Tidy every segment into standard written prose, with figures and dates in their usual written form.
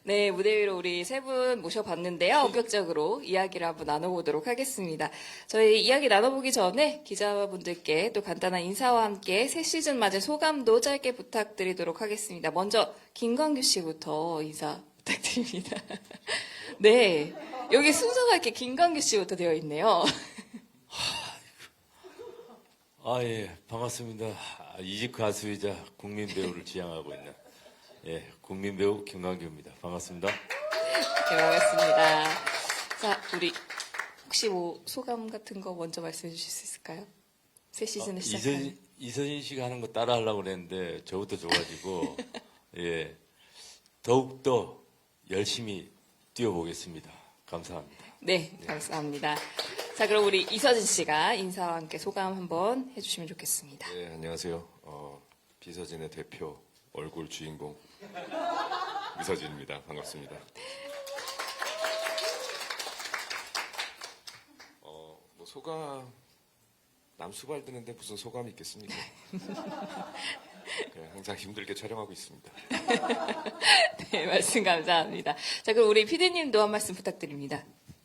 네, 무대 위로 우리 세 분 모셔봤는데요. 본격적으로 이야기를 한번 나눠보도록 하겠습니다. 저희 이야기 나눠보기 전에 기자분들께 또 간단한 인사와 함께 새 시즌 맞은 소감도 짧게 부탁드리도록 하겠습니다. 먼저 김광규 씨부터 인사 부탁드립니다. 네, 여기 순서가 이렇게 김광규 씨부터 되어 있네요. 예, 반갑습니다. 이집 가수이자 국민 배우를 지향하고 있는, 국민 배우 김광규입니다. 반갑습니다. 네, 반갑습니다. 자, 우리 혹시 뭐 소감 같은 거 먼저 말씀해 주실 수 있을까요? 새 시즌을 시작하는. 이선희 씨가 하는 거 따라 하려고 그랬는데, 저부터 줘가지고, 더욱더 열심히 뛰어보겠습니다. 감사합니다. 네, 감사합니다. 자, 그럼 우리 이서진 씨가 인사와 함께 소감 한번 해주시면 좋겠습니다. 네, 안녕하세요. 비서진의 대표 얼굴 주인공 이서진입니다. 반갑습니다. 뭐 소감 남수발 드는데 무슨 소감이 있겠습니까? 그냥 항상 힘들게 촬영하고 있습니다. 네, 말씀 감사합니다. 자, 그럼 우리 PD님도 한 말씀 부탁드립니다.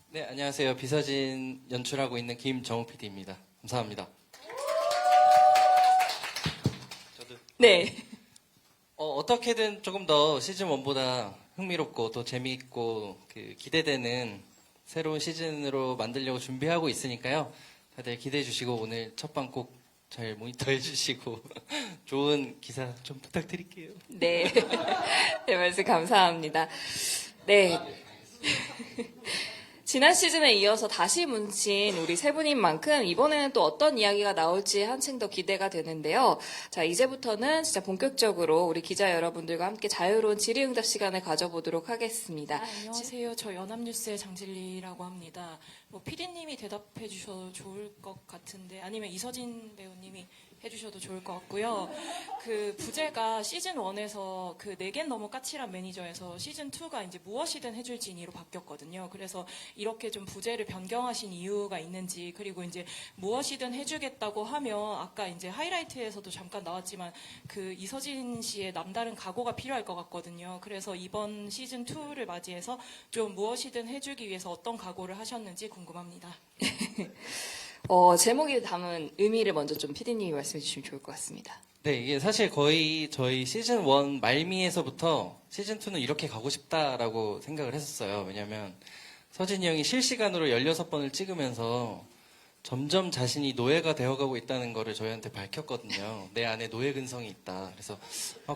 네, 안녕하세요. 비서진 연출하고 있는 김정우 PD입니다. 감사합니다. 저도 네. 어떻게든 조금 더 시즌 1보다 흥미롭고 또 재미있고 기대되는 새로운 시즌으로 만들려고 준비하고 있으니까요. 다들 기대해 주시고 오늘 첫 방 꼭 잘 모니터해 주시고 좋은 기사 좀 부탁드릴게요. 네. 네, 말씀 감사합니다. 네. 지난 시즌에 이어서 다시 뭉친 우리 세 분인 만큼 이번에는 또 어떤 이야기가 나올지 한층 더 기대가 되는데요. 자, 이제부터는 진짜 본격적으로 우리 기자 여러분들과 함께 자유로운 질의응답 시간을 가져보도록 하겠습니다. 안녕하세요. 저 연합뉴스의 장진리라고 합니다. 뭐 PD님이 대답해 주셔도 좋을 것 같은데 아니면 이서진 배우님이 해주셔도 좋을 것 같고요. 그 부제가 시즌 1에서 그 내겐 너무 까칠한 매니저에서 시즌 2가 이제 무엇이든 해줄 지니로 바뀌었거든요. 그래서 이렇게 좀 부제를 변경하신 이유가 있는지, 그리고 이제 무엇이든 해주겠다고 하면 아까 이제 하이라이트에서도 잠깐 나왔지만 그 이서진 씨의 남다른 각오가 필요할 것 같거든요. 그래서 이번 시즌 2를 맞이해서 좀 무엇이든 해주기 위해서 어떤 각오를 하셨는지 궁금합니다. 제목에 담은 의미를 먼저 좀 PD님이 말씀해 주시면 좋을 것 같습니다. 네, 이게 사실 거의 저희 시즌 1 말미에서부터 시즌 2는 이렇게 가고 싶다라고 생각을 했었어요. 왜냐면 서진이 형이 실시간으로 16번을 찍으면서 점점 자신이 노예가 되어가고 있다는 거를 저희한테 밝혔거든요. 내 안에 노예 근성이 있다. 그래서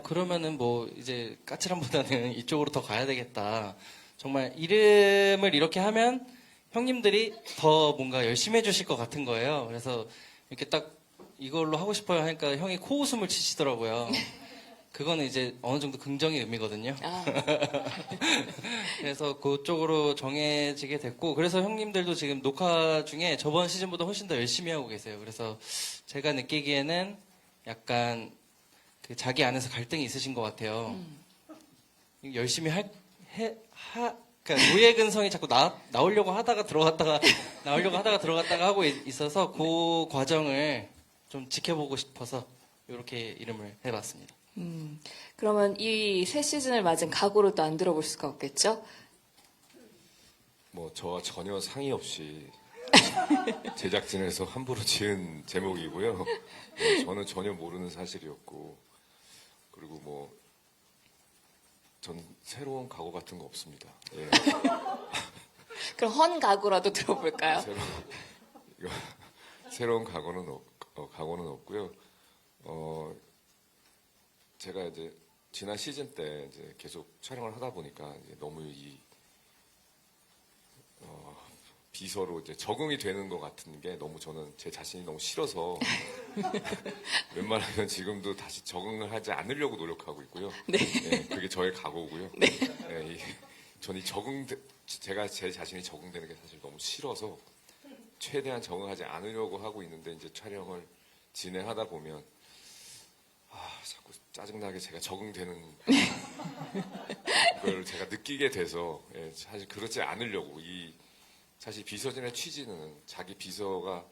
그러면은 뭐 이제 까칠함보다는 이쪽으로 더 가야 되겠다. 정말 이름을 이렇게 하면 형님들이 더 뭔가 열심히 해주실 것 같은 거예요. 그래서 이렇게 딱 이걸로 하고 싶어요 하니까 형이 코웃음을 치시더라고요. 그거는 이제 어느 정도 긍정의 의미거든요. 그래서 그쪽으로 정해지게 됐고, 그래서 형님들도 지금 녹화 중에 저번 시즌보다 훨씬 더 열심히 하고 계세요. 그래서 제가 느끼기에는 약간 그 자기 안에서 갈등이 있으신 것 같아요. 열심히 그러니까 노예 근성이 자꾸 나오려고 하다가 들어갔다가 나오려고 하다가 들어갔다가 하고 있어서 그 과정을 좀 지켜보고 싶어서 이렇게 이름을 해봤습니다. 그러면 이 새 시즌을 맞은 각오를 또 안 들어볼 수가 없겠죠? 뭐 저와 전혀 상의 없이 제작진에서 함부로 지은 제목이고요. 저는 전혀 모르는 사실이었고, 그리고 뭐 전 새로운 각오 같은 거 없습니다. 예. 그럼 헌 각오라도 들어볼까요? 새로운 각오는 없고요. 제가 이제 지난 시즌 때 이제 계속 촬영을 하다 보니까 이제 너무 비서로 이제 적응이 되는 것 같은 게 너무 저는 제 자신이 너무 싫어서 웬만하면 지금도 다시 적응을 하지 않으려고 노력하고 있고요. 네. 그게 저의 각오고요. 네. 저는 제가 제 자신이 적응되는 게 사실 너무 싫어서 최대한 적응하지 않으려고 하고 있는데, 이제 촬영을 진행하다 보면 자꾸 짜증나게 제가 적응되는 걸 제가 느끼게 돼서, 사실 그렇지 않으려고 사실 비서진의 취지는 자기 비서가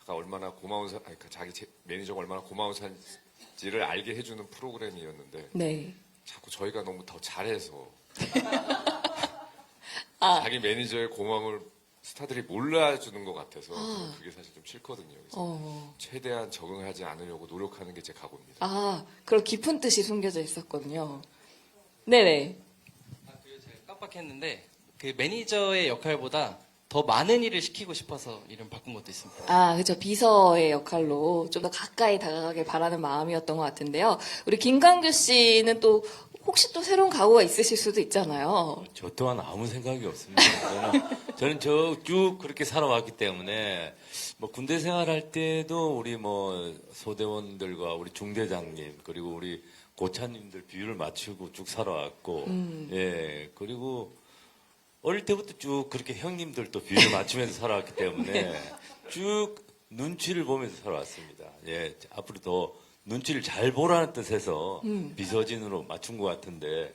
얼마나 그러니까 자기 매니저가 얼마나 고마운 사람인지를 알게 해주는 프로그램이었는데, 네. 자꾸 저희가 너무 더 잘해서 아. 자기 매니저의 고마움을 스타들이 몰라주는 것 같아서 저는 그게 사실 좀 싫거든요. 그래서 최대한 적응하지 않으려고 노력하는 게 제 각오입니다. 아, 그런 깊은 뜻이 숨겨져 있었거든요. 네네. 그리고 제가 깜빡했는데 그 매니저의 역할보다 더 많은 일을 시키고 싶어서 이름 바꾼 것도 있습니다. 아, 그죠. 비서의 역할로 좀 더 가까이 다가가길 바라는 마음이었던 것 같은데요. 우리 김광규 씨는 또 혹시 또 새로운 각오가 있으실 수도 있잖아요. 저 또한 아무 생각이 없습니다. 저는 쭉 그렇게 살아왔기 때문에 뭐 군대 생활할 때도 우리 뭐 소대원들과 우리 중대장님 그리고 우리 고차님들 비율을 맞추고 쭉 살아왔고 예 그리고 어릴 때부터 쭉 그렇게 형님들도 비율을 맞추면서 살아왔기 때문에 쭉 눈치를 보면서 살아왔습니다. 예 앞으로 더 눈치를 잘 보라는 뜻에서 비서진으로 맞춘 것 같은데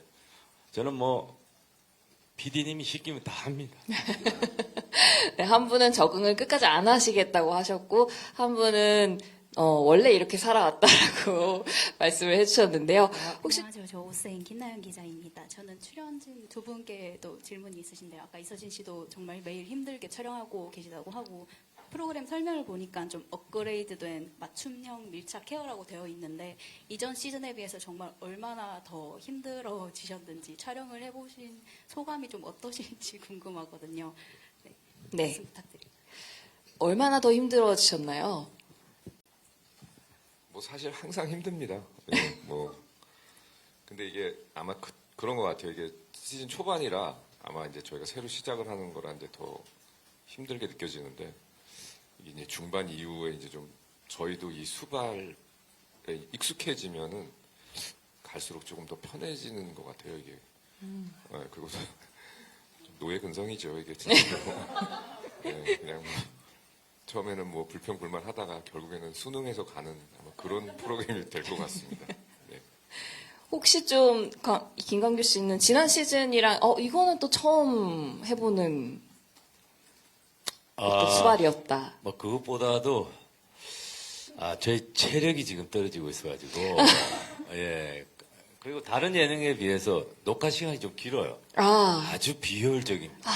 저는 뭐 PD님이 시키면 다 합니다. 네, 한 분은 적응을 끝까지 안 하시겠다고 하셨고, 한 분은 원래 이렇게 살아왔다라고 말씀을 해주셨는데요. 혹시 안녕하세요. 저 오스인 김나연 기자입니다. 저는 출연진 두 분께도 질문이 있으신데요. 아까 이서진 씨도 정말 매일 힘들게 촬영하고 계시다고 하고 프로그램 설명을 보니까 좀 업그레이드된 맞춤형 밀착 케어라고 되어 있는데 이전 시즌에 비해서 정말 얼마나 더 힘들어지셨는지 촬영을 해보신 소감이 좀 어떠신지 궁금하거든요. 네. 말씀 부탁드립니다. 얼마나 더 힘들어지셨나요? 뭐 사실 항상 힘듭니다. 예, 뭐 근데 이게 아마 그런 것 같아요. 이게 시즌 초반이라 아마 이제 저희가 새로 시작을 하는 거라 이제 더 힘들게 느껴지는데 이게 이제 중반 이후에 이제 좀 저희도 이 수발에 익숙해지면은 갈수록 조금 더 편해지는 것 같아요. 이게 예, 그리고 좀 노예 근성이죠. 이게 진짜 예, 그냥 뭐 처음에는 뭐 불평불만 하다가 결국에는 수능에서 가는 아마 그런 프로그램이 될 것 같습니다. 네. 혹시 좀 김광규 씨는 지난 시즌이랑 이거는 또 처음 해보는 어떤 수발이었다. 뭐 그것보다도 저희 체력이 지금 떨어지고 있어가지고 예 그리고 다른 예능에 비해서 녹화 시간이 좀 길어요. 아주 비효율적입니다.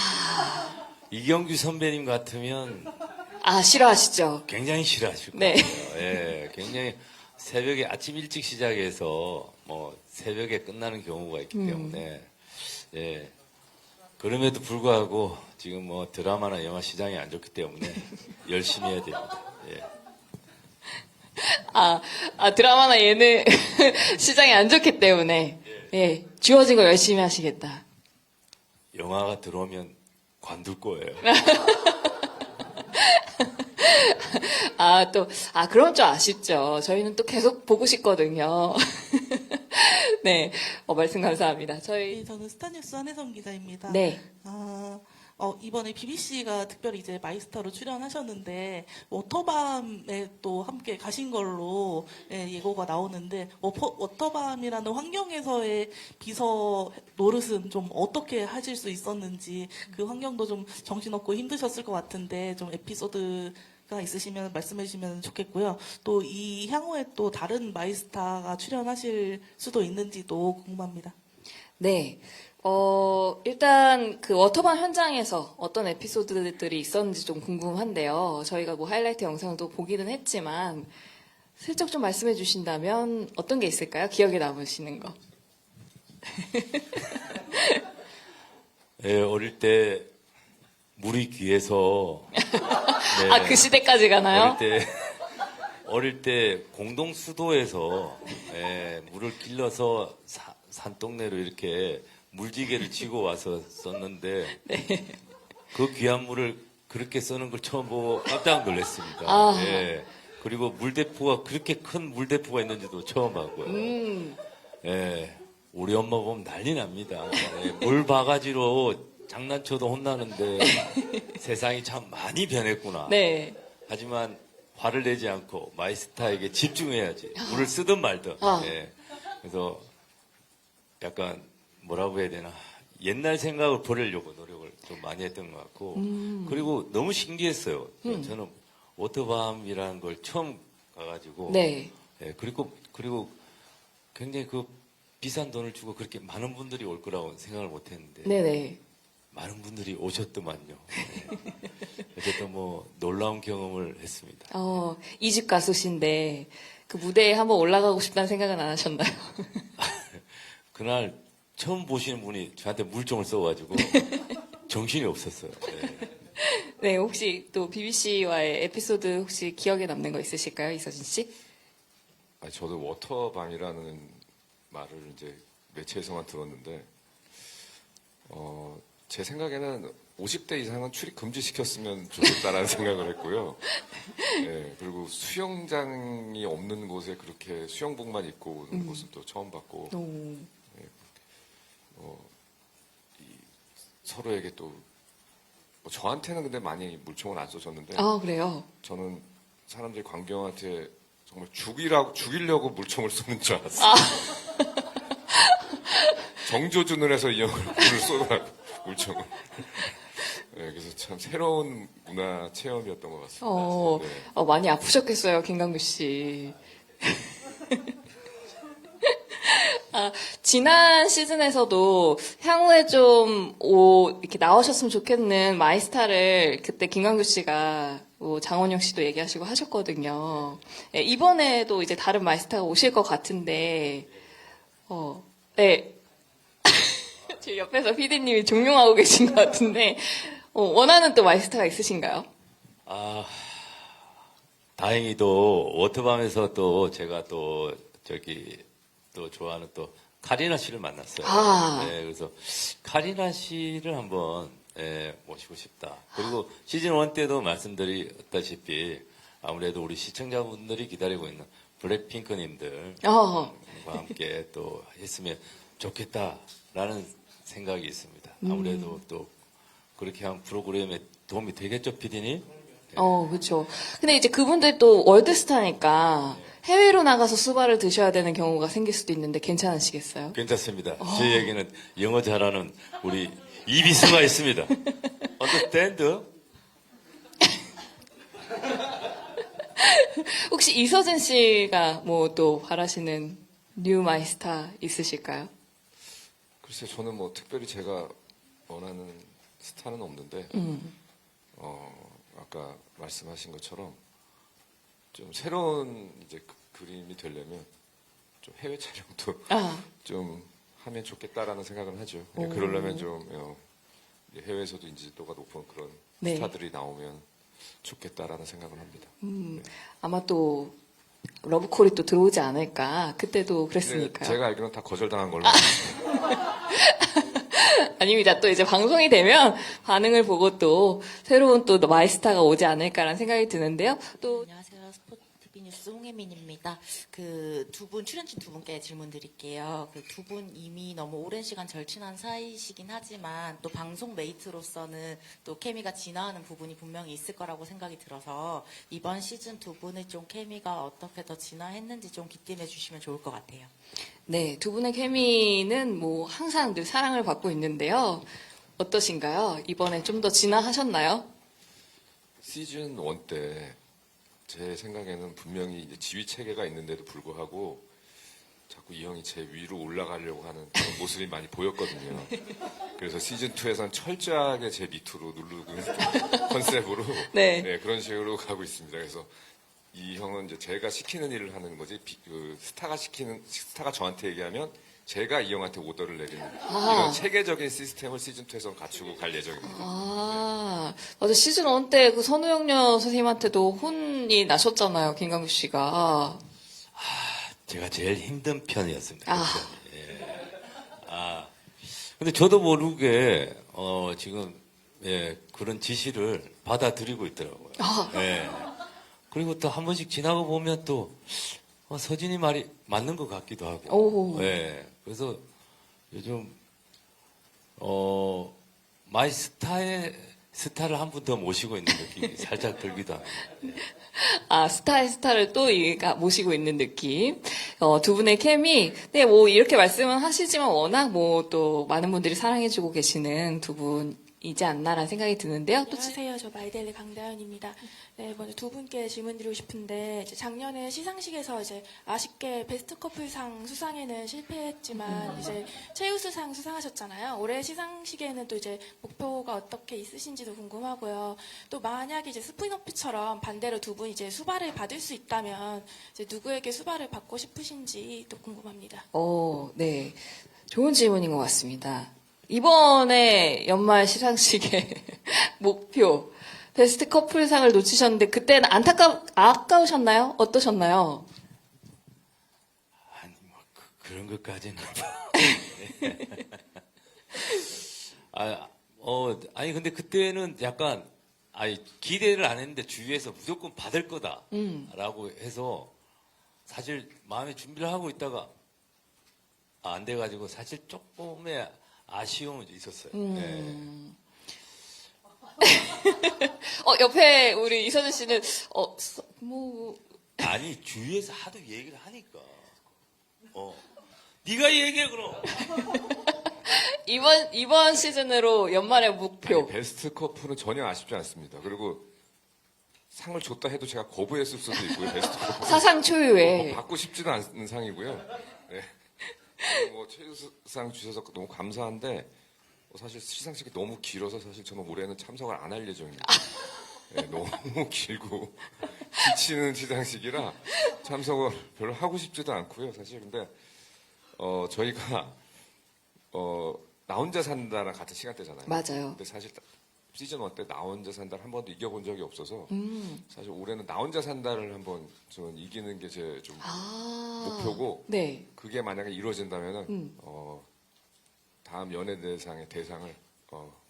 이경규 선배님 같으면 싫어하시죠? 굉장히 싫어하실 네. 거예요. 예, 굉장히 새벽에 아침 일찍 시작해서 뭐 새벽에 끝나는 경우가 있기 때문에 예. 그럼에도 불구하고 지금 뭐 드라마나 영화 시장이 안 좋기 때문에 열심히 해야 됩니다. 예. 드라마나 예능 시장이 안 좋기 때문에 예, 주어진 거 열심히 하시겠다. 영화가 들어오면 관둘 거예요. 그럼 좀 아쉽죠. 저희는 또 계속 보고 싶거든요. 네, 말씀 감사합니다. 네, 저는 스타뉴스 한혜성 기자입니다. 네. 이번에 BBC가 특별히 이제 마이스터로 출연하셨는데 워터밤에 또 함께 가신 걸로 예고가 나오는데 워터밤이라는 환경에서의 비서 노릇은 좀 어떻게 하실 수 있었는지 그 환경도 좀 정신없고 힘드셨을 것 같은데 좀 에피소드가 있으시면 말씀해 주시면 좋겠고요. 또 이 향후에 또 다른 마이스타가 출연하실 수도 있는지도 궁금합니다. 네. 일단 그 워터밤 현장에서 어떤 에피소드들이 있었는지 좀 궁금한데요. 저희가 뭐 하이라이트 영상도 보기는 했지만 슬쩍 좀 말씀해 주신다면 어떤 게 있을까요? 기억에 남으시는 거. 예, 어릴 때 물이 귀해서 네, 그 시대까지 가나요? 어릴 때 공동 수도에서 물을 길러서 산동네로 이렇게 물지개를 치고 와서 썼는데 그 귀한 물을 그렇게 쓰는 걸 처음 보고 깜짝 놀랐습니다. 예. 그리고 물대포가 그렇게 큰 물대포가 있는지도 처음 봤고요. 예. 우리 엄마 보면 난리 납니다. 예. 물 바가지로 장난쳐도 혼나는데 세상이 참 많이 변했구나. 네. 하지만 화를 내지 않고 마이스타에게 집중해야지. 물을 쓰든 말든. 예. 그래서 약간 뭐라고 해야 되나. 옛날 생각을 버리려고 노력을 좀 많이 했던 것 같고. 그리고 너무 신기했어요. 저는 워터밤이라는 걸 처음 가가지고. 네. 예, 그리고 굉장히 그 비싼 돈을 주고 그렇게 많은 분들이 올 거라고 생각을 못 했는데 네네. 많은 분들이 오셨더만요. 네. 어쨌든 뭐 놀라운 경험을 했습니다. 이집 가수신데 그 무대에 한번 올라가고 싶다는 생각은 안 하셨나요? 그날 처음 보시는 분이 저한테 물종을 써가지고 정신이 없었어요. 네. 네, 혹시 또 BBC와의 에피소드 혹시 기억에 남는 거 있으실까요, 이서진 씨? 아니, 저도 워터밤이라는 말을 이제 매체에서만 들었는데, 제 생각에는 50대 이상은 출입 금지시켰으면 좋겠다라는 생각을 했고요. 예, 그리고 수영장이 없는 곳에 그렇게 수영복만 입고 오는 곳은 또 처음 봤고, 오. 서로에게 또, 뭐 저한테는 근데 많이 물총을 안 쏘셨는데, 아, 그래요? 저는 사람들이 광경한테 정말 죽이려고 물총을 쏘는 줄 알았어요. 정조준을 해서 이 형을 물을 쏘더라고, 물총을. 네, 그래서 참 새로운 문화 체험이었던 것 같습니다. 네. 많이 아프셨겠어요, 김강규 씨. 지난 시즌에서도 향후에 좀, 이렇게 나오셨으면 좋겠는 마이스타를 그때 김강규 씨가 장원영 씨도 얘기하시고 하셨거든요. 네, 이번에도 이제 다른 마이스타가 오실 것 같은데, 네. 지금 옆에서 PD님이 종용하고 계신 것 같은데, 원하는 또 마이스타가 있으신가요? 다행히도 워터밤에서 또 제가 또 좋아하는 또 카리나 씨를 만났어요. 네, 그래서 카리나 씨를 한번 모시고 싶다. 그리고 시즌 1 때도 말씀드렸다시피 아무래도 우리 시청자분들이 기다리고 있는 블랙핑크님들과 함께 또 했으면 좋겠다라는 생각이 있습니다. 아무래도 또 그렇게 한 프로그램에 도움이 되겠죠, PD님? 그렇죠. 근데 이제 그분들 또 월드스타니까 해외로 나가서 수발을 드셔야 되는 경우가 생길 수도 있는데 괜찮으시겠어요? 괜찮습니다. 저희에게는 영어 잘하는 우리 이비수가 있습니다. Understand? 혹시 이서진 씨가 뭐 또 바라시는 뉴 마이스타 있으실까요? 글쎄, 저는 뭐 특별히 제가 원하는 스타는 없는데, 아까 말씀하신 것처럼 좀 새로운 이제 그림이 되려면 좀 해외 촬영도 좀 하면 좋겠다라는 생각은 하죠. 예, 그러려면 좀 해외에서도 인지도가 높은 그런 네. 스타들이 나오면 좋겠다라는 생각을 합니다. 네. 아마 또 러브콜이 또 들어오지 않을까. 그때도 근데 그랬으니까요. 제가 알기로는 다 거절당한 걸로. 아닙니다. 또 이제 방송이 되면 반응을 보고 또 새로운 또 마이스타가 오지 않을까라는 생각이 드는데요. 또 안녕하세요. 스포티비 뉴스 홍혜민입니다. 그 두 분, 출연진 두 분께 질문 드릴게요. 그 두 분 이미 너무 오랜 시간 절친한 사이시긴 하지만 또 방송 메이트로서는 또 케미가 진화하는 부분이 분명히 있을 거라고 생각이 들어서 이번 시즌 두 분의 좀 케미가 어떻게 더 진화했는지 좀 기대해 주시면 좋을 것 같아요. 네, 두 분의 케미는 뭐 항상 늘 사랑을 받고 있는데요. 어떠신가요? 이번에 좀 더 진화하셨나요? 시즌 1 때 제 생각에는 분명히 이제 지휘 체계가 있는데도 불구하고 자꾸 이 형이 제 위로 올라가려고 하는 그런 모습이 많이 보였거든요. 그래서 시즌 2에서는 철저하게 제 밑으로 누르고 컨셉으로 네. 그런 식으로 가고 있습니다. 그래서 이 형은 이제 제가 시키는 일을 하는 거지, 스타가 저한테 얘기하면 제가 이 형한테 오더를 내리는 이런 체계적인 시스템을 시즌 2에서는 갖추고 갈 예정입니다. 맞아. 시즌 1 때 그 선우영녀 선생님한테도 혼이 나셨잖아요, 김강규 씨가. 제가 제일 힘든 편이었습니다. 근데 저도 모르게 지금 그런 지시를 받아들이고 있더라고요. 그리고 또 한 번씩 지나고 보면 또 서진이 말이 맞는 것 같기도 하고. 그래서 요즘 마이 스타를 한 분 더 모시고 있는 느낌이 살짝 들기도 합니다. 스타의 스타를 또 모시고 있는 느낌. 두 분의 케미. 네, 뭐 이렇게 말씀은 하시지만 워낙 뭐 또 많은 분들이 사랑해주고 계시는 두 분. 이지 않나라는 생각이 드는데요. 또 안녕하세요. 저 마이델리 강다현입니다. 네, 먼저 두 분께 질문드리고 싶은데 이제 작년에 시상식에서 이제 아쉽게 베스트 커플상 수상에는 실패했지만 이제 최우수상 수상하셨잖아요. 올해 시상식에는 또 이제 목표가 어떻게 있으신지도 궁금하고요. 또 만약에 이제 스피노프처럼 반대로 두 분 이제 수발을 받을 수 있다면 이제 누구에게 수발을 받고 싶으신지 또 궁금합니다. 네. 좋은 질문인 것 같습니다. 이번에 연말 시상식의 목표, 베스트 커플상을 놓치셨는데, 그때는 아까우셨나요? 어떠셨나요? 아니, 뭐, 그런 것까지는. 아니, 근데 그때는 약간, 기대를 안 했는데 주위에서 무조건 받을 거다라고 해서 사실 마음의 준비를 하고 있다가 안 돼가지고 사실 조금의 아쉬움은 있었어요. 네. 옆에 우리 이서진 씨는, 아니, 주위에서 하도 얘기를 하니까. 네가 얘기해, 그럼. 이번 시즌으로 연말의 목표. 아니, 베스트 커플은 전혀 아쉽지 않습니다. 그리고 상을 줬다 해도 제가 거부했을 수도 있고요. 베스트 커플. 사상 초유의. 받고 싶지는 않은 상이고요. 네. 최우수상 주셔서 너무 감사한데 사실 시상식이 너무 길어서 사실 저는 올해는 참석을 안 할 예정입니다. 네, 너무 길고 지치는 시상식이라 참석을 별로 하고 싶지도 않고요. 사실 근데 저희가 나 혼자 산다랑 같은 시간대잖아요. 맞아요. 근데 사실 시즌 1 때 나 혼자 산다를 한 번도 이겨본 적이 없어서 사실 올해는 나 혼자 산다를 한번 저는 이기는 게 제 좀 목표고 네. 그게 만약에 이루어진다면은 다음 연예대상의 대상을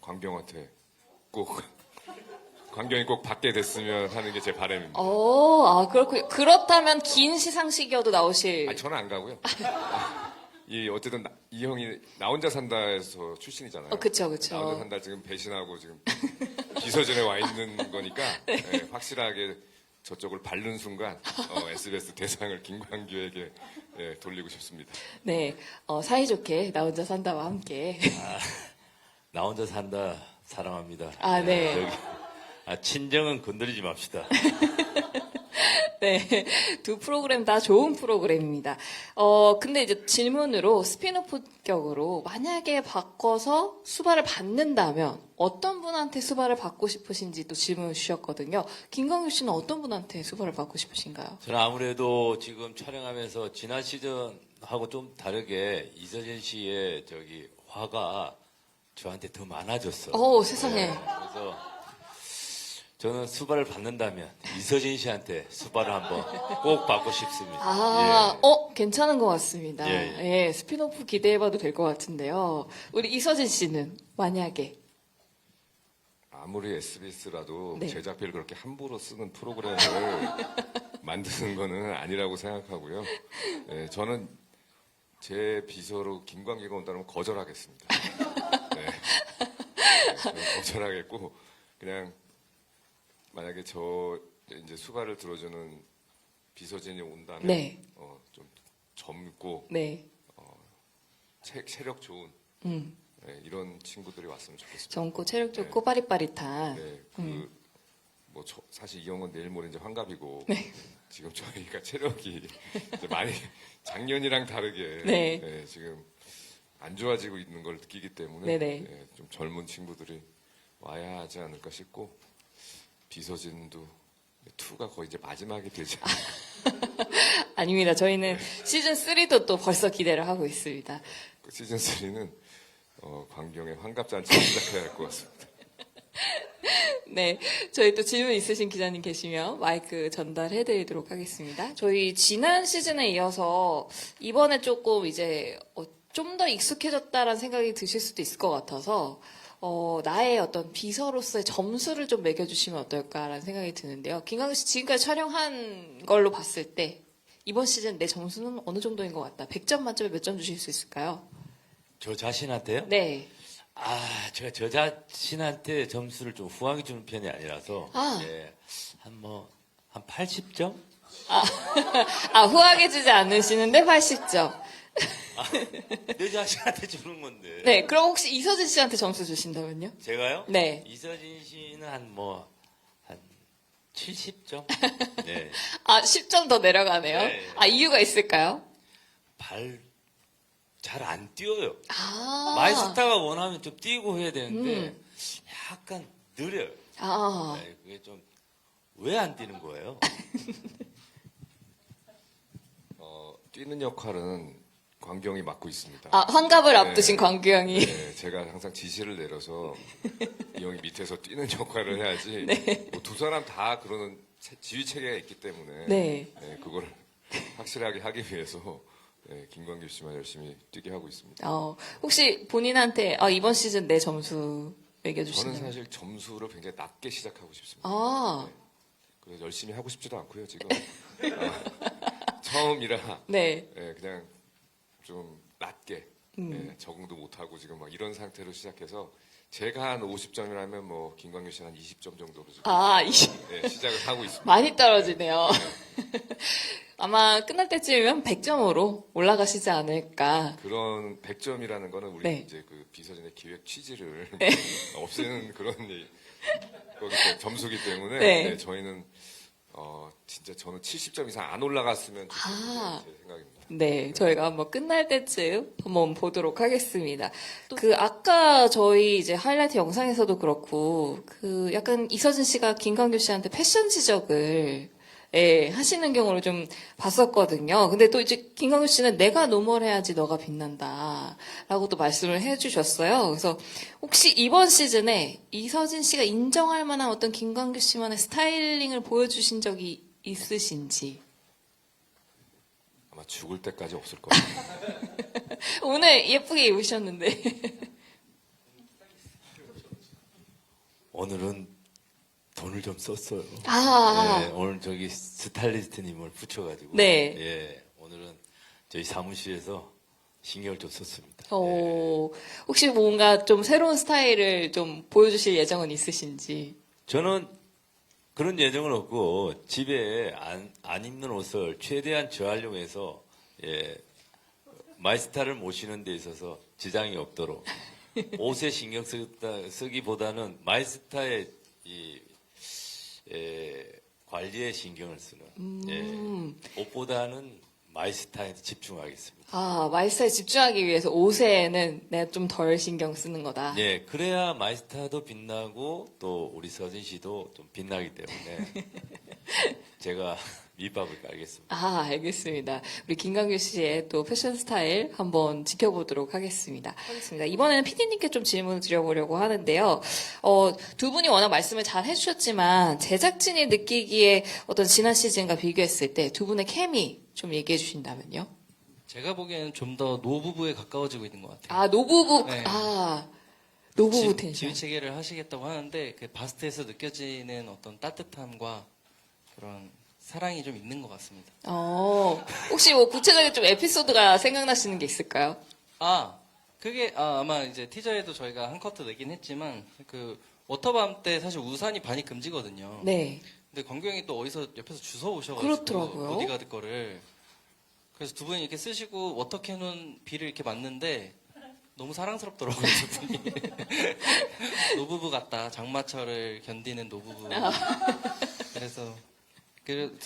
광경한테 꼭 광경이 꼭 받게 됐으면 하는 게 제 바람입니다. 그렇군요. 그렇다면 긴 시상식이어도 나오실. 저는 안 가고요. 어쨌든 이 형이 나 혼자 산다에서 출신이잖아요. 그쵸. 나 혼자 산다 지금 배신하고 지금 비서진에 와 있는 거니까 네, 확실하게 저쪽을 밟는 순간 SBS 대상을 김광규에게 돌리고 싶습니다. 네. 사이좋게 나 혼자 산다와 함께. 나 혼자 산다, 사랑합니다. 네. 친정은 건드리지 맙시다. 네. 두 프로그램 다 좋은 프로그램입니다. 근데 이제 질문으로 스피노프격으로 만약에 바꿔서 수발을 받는다면 어떤 분한테 수발을 받고 싶으신지 또 질문을 주셨거든요. 김광규 씨는 어떤 분한테 수발을 받고 싶으신가요? 저는 아무래도 지금 촬영하면서 지난 시즌하고 좀 다르게 이서진 씨의 화가 저한테 더 많아졌어요. 세상에. 그래서 저는 수발을 받는다면 이서진 씨한테 수발을 한번 꼭 받고 싶습니다. 괜찮은 것 같습니다. 예. 스피노프 기대해봐도 될 것 같은데요. 우리 이서진 씨는 만약에 아무리 SBS라도 네. 제작비를 그렇게 함부로 쓰는 프로그램을 만드는 거는 아니라고 생각하고요. 네, 저는 제 비서로 김광규가 온다면 거절하겠습니다. 네. 저는 거절하겠고 그냥 만약에 이제 수발을 들어주는 비서진이 온다면 네. 좀 젊고 네. 체력 좋은 이런 친구들이 왔으면 좋겠습니다. 젊고 체력 좋고 네. 빠릿빠릿한. 네, 사실 이 형은 내일 모레 이제 환갑이고 네. 지금 저희가 체력이 이제 많이 작년이랑 다르게 네. 지금 안 좋아지고 있는 걸 느끼기 때문에 네네. 좀 젊은 친구들이 와야 하지 않을까 싶고 비서진도 2가 거의 이제 마지막이 되지 않을까. 아닙니다. 저희는 시즌 3도 또 벌써 기대를 하고 있습니다. 시즌 3는 광경의 환갑잔치를 시작해야 할 것 같습니다. 네, 저희 또 질문 있으신 기자님 계시면 마이크 전달해드리도록 하겠습니다. 저희 지난 시즌에 이어서 이번에 조금 이제 좀 더 익숙해졌다라는 생각이 드실 수도 있을 것 같아서 나의 어떤 비서로서의 점수를 좀 매겨주시면 어떨까라는 생각이 드는데요. 김광규 씨 지금까지 촬영한 걸로 봤을 때 이번 시즌 내 점수는 어느 정도인 것 같다. 100점 만점에 몇 점 주실 수 있을까요? 저 자신한테요? 네. 제가 저 자신한테 점수를 좀 후하게 주는 편이 아니라서 한 80점? 후하게 주지 않으시는데 80점. 내 자신한테 주는 건데. 네, 그럼 혹시 이서진 씨한테 점수 주신다면요? 제가요? 네. 이서진 씨는 한 70점? 네. 아, 10점 더 내려가네요. 네. 아, 이유가 있을까요? 잘 안 뛰어요. 아. 마이스타가 원하면 좀 뛰고 해야 되는데, 약간 느려요. 아. 네, 그게 좀, 왜 안 뛰는 거예요? 뛰는 역할은 광경이 맡고 있습니다. 아, 환갑을 네. 앞두신 광규 형이. 네, 제가 항상 지시를 내려서 이 형이 밑에서 뛰는 역할을 해야지. 네. 뭐 두 사람 다 그러는 지휘 체계가 있기 때문에 네. 그걸 확실하게 하기 위해서 김광규 씨만 열심히 뛰게 하고 있습니다. 혹시 본인한테 이번 시즌 내 점수 저는 매겨주시나요? 사실 점수를 굉장히 낮게 시작하고 싶습니다. 아, 그래서 열심히 하고 싶지도 않고요, 지금. 처음이라 네. 그냥 좀 낮게 적응도 못하고 지금 막 이런 상태로 시작해서 제가 한 50점이라면 뭐 김광규 씨는 한 20점 정도로 지금 시작을 하고 있습니다. 많이 떨어지네요. 아마 끝날 때쯤이면 100점으로 올라가시지 않을까. 그런 100점이라는 거는 우리 네. 이제 그 비서진의 기획 취지를 없애는 그런 점수기 때문에 네. 저희는 진짜 저는 70점 이상 안 올라갔으면 좋겠는 제 생각입니다. 네, 저희가 한번 끝날 때쯤 한번 보도록 하겠습니다. 아까 저희 이제 하이라이트 영상에서도 그렇고, 약간 이서진 씨가 김광규 씨한테 패션 지적을 하시는 경우를 좀 봤었거든요. 근데 또 이제 김광규 씨는 내가 노멀해야지 너가 빛난다. 라고 또 말씀을 해주셨어요. 그래서 혹시 이번 시즌에 이서진 씨가 인정할 만한 어떤 김광규 씨만의 스타일링을 보여주신 적이 있으신지. 아마 죽을 때까지 없을 거예요. 오늘 예쁘게 입으셨는데. 오늘은 돈을 좀 썼어요. 아. 네, 오늘 저기 스타일리스트님을 붙여가지고. 네. 예, 오늘은 저희 사무실에서 신경을 좀 썼습니다. 혹시 뭔가 좀 새로운 스타일을 좀 보여주실 예정은 있으신지? 저는 그런 예정은 없고 집에 안 입는 옷을 최대한 저하려고 해서 마이스타를 모시는 데 있어서 지장이 없도록 옷에 신경 쓰기보다는 마이스타의 관리에 신경을 쓰는 옷보다는 마이스타에 집중하겠습니다. 아, 마이스타에 집중하기 위해서 옷에는 내가 좀 덜 신경 쓰는 거다. 예, 그래야 마이스타도 빛나고 또 우리 서진 씨도 좀 빛나기 때문에 제가 밑밥을 깔겠습니다. 아, 알겠습니다. 우리 김광규 씨의 또 패션 스타일 한번 지켜보도록 하겠습니다. 이번에는 PD님께 좀 질문을 드려보려고 하는데요. 두 분이 워낙 말씀을 잘 해주셨지만 제작진이 느끼기에 어떤 지난 시즌과 비교했을 때 두 분의 케미 좀 얘기해 주신다면요. 제가 보기에는 좀 더 노부부에 가까워지고 있는 것 같아요. 아, 노부부, 네. 노부부 텐션. 지휘 체계를 하시겠다고 하는데 그 바스트에서 느껴지는 어떤 따뜻함과 그런 사랑이 좀 있는 것 같습니다. 혹시 뭐 구체적인 좀 에피소드가 생각나시는 게 있을까요? 그게 아마 이제 티저에도 저희가 한 커트 내긴 했지만 그 워터밤 때 사실 우산이 반입 금지거든요. 네. 근데 광규 형이 또 어디서 옆에서 주워 오셔가지고 그렇더라고요. 보디가드 거를 그래서 두 분이 이렇게 쓰시고 워터캐논 비를 이렇게 맞는데 너무 사랑스럽더라고요, 두 분이. 노부부 같다. 장마철을 견디는 노부부. 그래서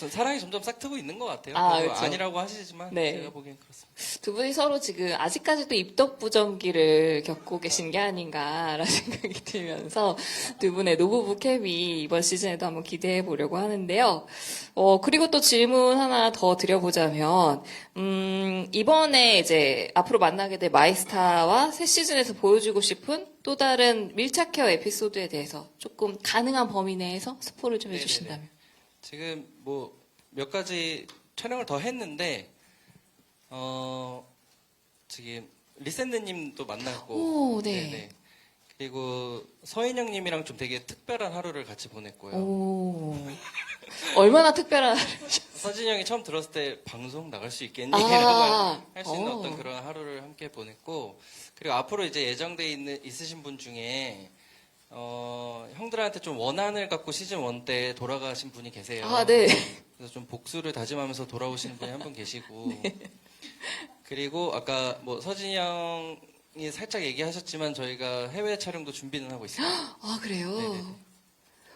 사랑이 점점 싹트고 있는 것 같아요. 그렇죠. 아니라고 하시지만 네. 제가 보기엔 그렇습니다. 두 분이 서로 지금 아직까지도 입덕부정기를 겪고 계신 게 아닌가라는 생각이 들면서 두 분의 노부부 캠이 이번 시즌에도 한번 기대해 보려고 하는데요. 그리고 또 질문 하나 더 드려보자면, 이번에 이제 앞으로 만나게 될 마이스타와 새 시즌에서 보여주고 싶은 또 다른 밀착 케어 에피소드에 대해서 조금 가능한 범위 내에서 스포를 좀 해주신다면. 지금 뭐 몇 가지 촬영을 더 했는데 지금 리샌드님도 만났고 오, 네. 그리고 서인영님이랑 좀 되게 특별한 하루를 같이 보냈고요. 얼마나 특별한 서진 형이 처음 들었을 때 방송 나갈 수 있겠니? 아. 라고 할 수 있는 어떤 그런 하루를 함께 보냈고 그리고 앞으로 이제 예정돼 있으신 분 중에 형들한테 좀 원한을 갖고 시즌 1 때 돌아가신 분이 계세요. 네. 그래서 좀 복수를 다짐하면서 돌아오시는 분이 한 분 계시고 그리고 아까 뭐 서진이 형이 살짝 얘기하셨지만 저희가 해외 촬영도 준비는 하고 있습니다. 아, 그래요? 네네네.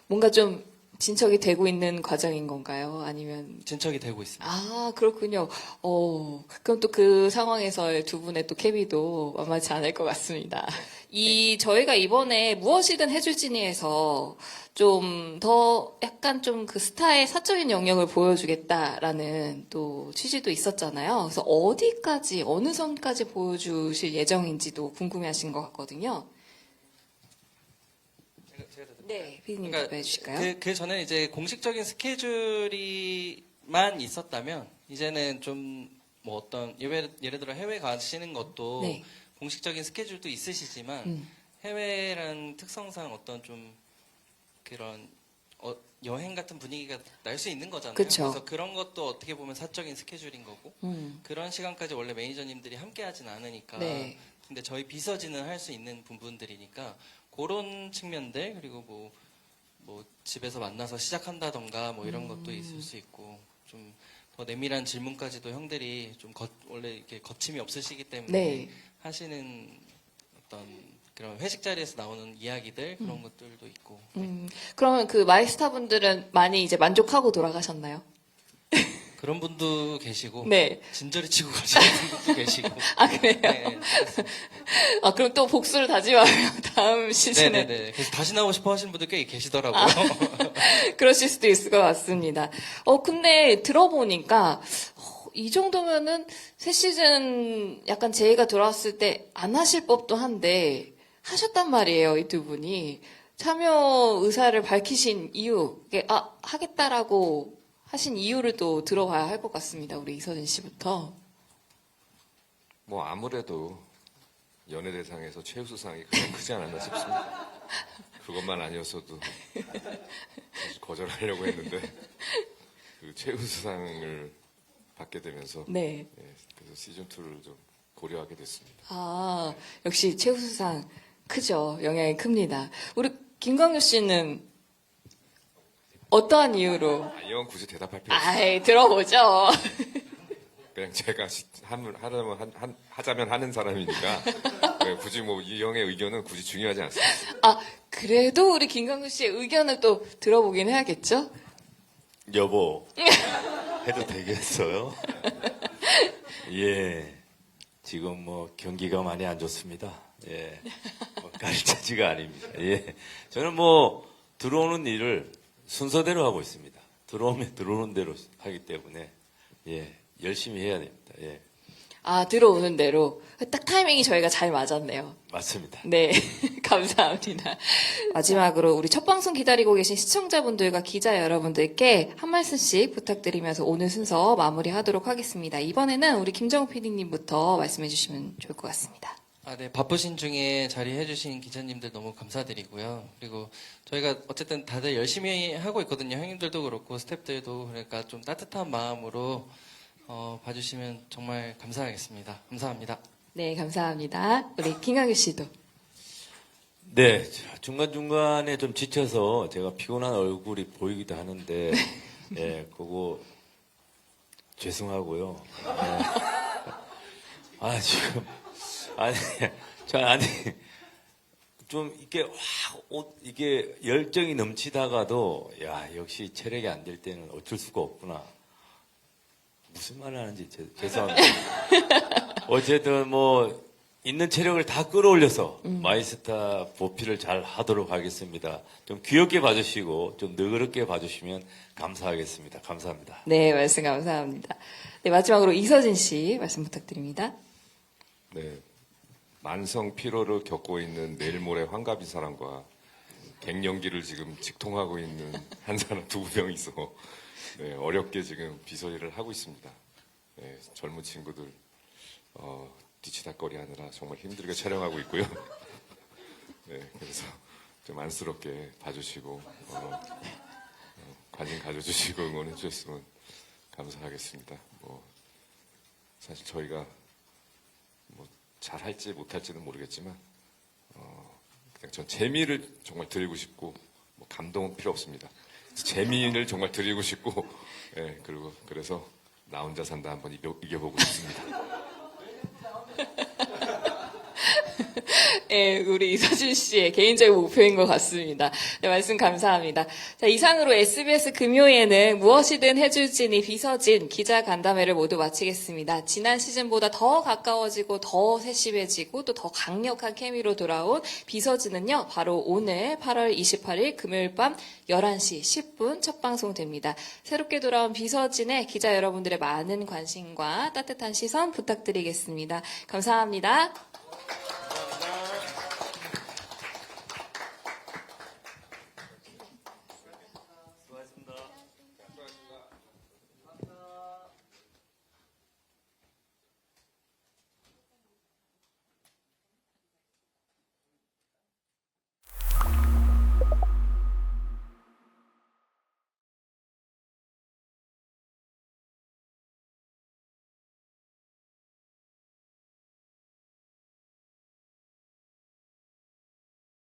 뭔가 좀 진척이 되고 있는 과정인 건가요? 아니면 진척이 되고 있습니다. 아, 그렇군요. 그럼 또 그 상황에서의 두 분의 또 케미도 만만치 않을 것 같습니다. 저희가 이번에 무엇이든 해줄지니에서 좀 더 약간 좀 그 스타의 사적인 영역을 보여주겠다라는 또 취지도 있었잖아요. 그래서 어디까지, 어느 선까지 보여주실 예정인지도 궁금해 하신 것 같거든요. 네, 피디님 그러니까 답변해 주실까요? 그 전에 이제 공식적인 스케줄이만 있었다면 이제는 좀 뭐 어떤 예를 들어 해외 가시는 것도 네. 공식적인 스케줄도 있으시지만 음. 해외라는 특성상 어떤 좀 그런 여행 같은 분위기가 날 수 있는 거잖아요. 그쵸. 그래서 그런 것도 어떻게 보면 사적인 스케줄인 거고 그런 시간까지 원래 매니저님들이 함께 하진 않으니까 네. 근데 저희 비서진은 할 수 있는 부분들이니까 그런 측면들 그리고 뭐 집에서 만나서 시작한다던가 뭐 이런 것도 있을 수 있고 좀 더 내밀한 질문까지도 형들이 좀 원래 이렇게 거침이 없으시기 때문에 네. 하시는 어떤 그런 회식 자리에서 나오는 이야기들 그런 것들도 있고 그러면 그 마이스타 분들은 많이 이제 만족하고 돌아가셨나요? 그런 분도 계시고 네. 진저리 치고 가시는 분도 계시고 아, 그래요? 네. 아, 그럼 또 복수를 다짐하며 다음 시즌에 네네네. 그래서 다시 나오고 싶어 하시는 분들 꽤 계시더라고요. 그러실 수도 있을 것 같습니다. 근데 들어보니까 이 정도면은 새 시즌 약간 제의가 들어왔을 때 안 하실 법도 한데 하셨단 말이에요, 이 두 분이. 참여 의사를 밝히신 이유, 하겠다라고 하신 이유를 또 들어봐야 할 것 같습니다. 우리 이서진 씨부터. 뭐 아무래도 연예대상에서 최우수상이 가장 크지 않았나 싶습니다. 그것만 아니었어도 사실 거절하려고 했는데 그 최우수상을 받게 되면서 네. 그래서 시즌 2를 좀 고려하게 됐습니다. 아, 역시 최우수상 크죠. 영향이 큽니다. 우리 김광규 씨는 어떠한 이유로? 이건 굳이 대답할 필요 없어요. 아이, 들어보죠. 그냥 제가 하자면 하는 사람이니까 네, 굳이 뭐 이 형의 의견은 굳이 중요하지 않습니다. 아, 그래도 우리 김광규 씨의 의견을 또 들어보긴 해야겠죠? 여보, 해도 되겠어요? 예, 지금 뭐 경기가 많이 안 좋습니다. 예, 뭐 깔짜지가 아닙니다. 예, 저는 뭐 들어오는 일을 순서대로 하고 있습니다. 들어오면 들어오는 대로 하기 때문에 예, 열심히 해야 됩니다. 예, 아, 들어오는 대로. 딱 타이밍이 저희가 잘 맞았네요. 맞습니다. 네, 감사합니다. 마지막으로 우리 첫 방송 기다리고 계신 시청자분들과 기자 여러분들께 한 말씀씩 부탁드리면서 오늘 순서 마무리하도록 하겠습니다. 이번에는 우리 김정우 PD님부터 말씀해 주시면 좋을 것 같습니다. 네, 바쁘신 중에 자리해주신 기자님들 너무 감사드리고요. 그리고 저희가 어쨌든 다들 열심히 하고 있거든요. 형님들도 그렇고 스태프들도 그러니까 좀 따뜻한 마음으로 봐주시면 정말 감사하겠습니다. 감사합니다. 네, 감사합니다. 우리 김광규 씨도. 네, 중간중간에 좀 지쳐서 제가 피곤한 얼굴이 보이기도 하는데, 예, 그거 죄송하고요. 예. 지금, 좀 이게 열정이 넘치다가도, 야, 역시 체력이 안 될 때는 어쩔 수가 없구나. 무슨 말을 하는지 죄송합니다. 어쨌든 뭐 있는 체력을 다 끌어올려서 마이스타 보필을 잘 하도록 하겠습니다. 좀 귀엽게 봐주시고 좀 너그럽게 봐주시면 감사하겠습니다. 감사합니다. 네, 말씀 감사합니다. 네, 마지막으로 이서진 씨 말씀 부탁드립니다. 네, 만성 피로를 겪고 있는 내일 모레 환갑인 사람과 갱년기를 지금 직통하고 있는 한 사람 두 명이 있어 네, 어렵게 지금 비서일을 하고 있습니다. 네, 젊은 친구들 뒤치다거리 하느라 정말 힘들게 촬영하고 있고요. 네, 그래서 좀 안쓰럽게 봐주시고 관심 가져주시고 응원해 주셨으면 감사하겠습니다. 뭐 사실 저희가 뭐 잘할지 못할지는 모르겠지만 그냥 전 재미를 정말 드리고 싶고 뭐 감동은 필요 없습니다. 재미를 정말 드리고 싶고, 예, 그리고 그래서 나 혼자 산다 한번 이겨보고 싶습니다. 예, 우리 이서진 씨의 개인적인 목표인 것 같습니다. 네, 말씀 감사합니다. 자, 이상으로 SBS 금요예는 무엇이든 해줄지니 비서진 기자 간담회를 모두 마치겠습니다. 지난 시즌보다 더 가까워지고 더 세심해지고 또 더 강력한 케미로 돌아온 비서진은요, 바로 오늘 8월 28일 금요일 밤 11시 10분 첫 방송됩니다. 새롭게 돌아온 비서진의 기자 여러분들의 많은 관심과 따뜻한 시선 부탁드리겠습니다. 감사합니다.